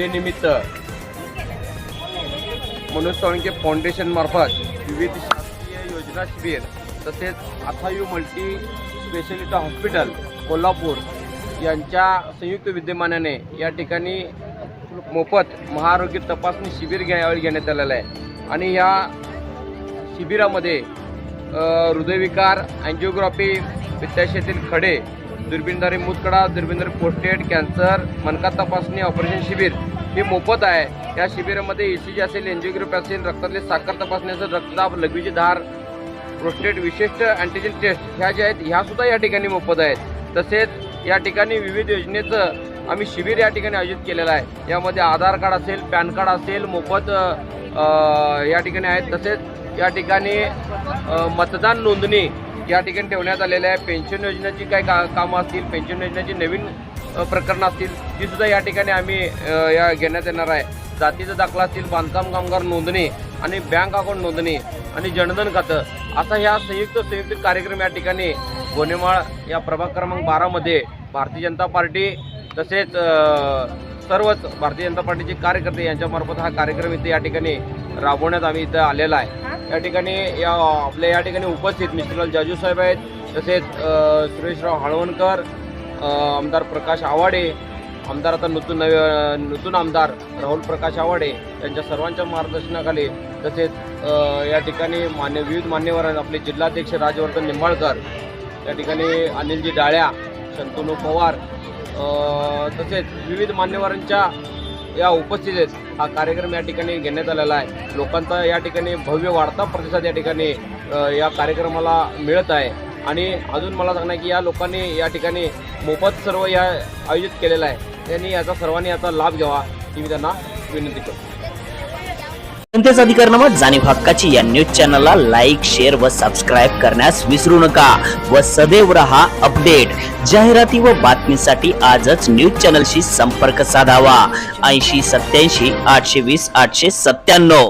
Day निमित्त Manoj Solanke foundation मार्फत विविध शासकीय योजना शिबिर तसेच अथायू मल्टी स्पेशालिटी हॉस्पिटल कोल्हापूर यांच्या संयुक्त विद्यमानाने या ठिकाणी मोफत महाआरोग्य तपासणी शिबिर घेण्यात आलेलं आहे। आणि या शिबिरामध्ये हृदयविकार, अँजिओग्राफी, पित्ताशयातील खडे, दुर्बीणदारी मूतखडा, दुर्बीणदारी प्रोस्टेट कॅन्सर, मनका तपासणी, ऑपरेशन शिबिर हे मोफत आहे। या शिबिरामध्ये ECG असेल, एंजिओग्राफी असेल, रक्तातली साखर तपासणी असेल, रक्तदाब, लघवीची धार, प्रोस्टेट विशिष्ट अँटीजन टेस्ट ह्या ज्या आहेत ह्या सुद्धा या ठिकाणी मोफत आहेत। तसेच या ठिकाणी विविध योजनेचं आम्ही शिबिर या ठिकाणी आयोजित केलेलं आहे। यामध्ये आधार कार्ड असेल, पॅन कार्ड असेल, मोफत या ठिकाणी आहेत। तसेच या ठिकाणी मतदान नोंदणी या ठिकाणी ठेवण्यात आलेलं आहे। पेन्शन योजनेची काही कामं असतील, पेन्शन योजनेची नवीन प्रकरणं असतील ती सुद्धा या ठिकाणी आम्ही या घेण्यात येणार आहे। जातीचा दाखला असतील, बांधकाम कामगार नोंदणी आणि बँक अकाउंट नोंदणी आणि जनधन खातं असा ह्या संयुक्त कार्यक्रम या ठिकाणी गोनेमाळ या प्रभाग क्रमांक 12 मध्ये भारतीय जनता पार्टी तसेच सर्वच भारतीय जनता पार्टीचे कार्यकर्ते यांच्यामार्फत हा कार्यक्रम इथे या ठिकाणी राबवण्यात आम्ही इथं आलेला आहे। या ठिकाणी आपल्या या ठिकाणी उपस्थित मिस्टर जाजू साहेब आहेत, तसेच सुरेशराव हळवणकर, आमदार प्रकाश आवाडे, आमदार आता नूतन आमदार राहुल प्रकाश आवाडे यांच्या सर्वांच्या मार्गदर्शनाखाली, तसेच या ठिकाणी विविध मान्यवर आपले जिल्हाध्यक्ष राजवर्धन निंबाळकर, या ठिकाणी अनिलजी डाळ्या, शंतनू पवार, तसेच विविध मान्यवरांच्या या उपस्थितीत हा कार्यक्रम या ठिकाणी घेण्यात आलेला आहे। लोकांचा या ठिकाणी भव्य वाढता प्रतिसाद या ठिकाणी या कार्यक्रमाला मिळत आहे। आणि अजून मला सांगणं आहे की या लोकांनी या ठिकाणी मोफत सर्व या आयोजित केलेलं आहे, त्यांनी याचा सर्वांनी याचा लाभ घ्यावा ही मी त्यांना विनंती करतो। जनतेच अधिकारनामा जाणीव हक्काची या न्यूज चॅनलला लाईक, शेअर व सबस्क्राईब करण्यास विसरू नका व सदैव रहा अपडेट। जाहिराती व बातमीसाठी आजच न्यूज चॅनलशी संपर्क साधावा 80 87 820 897।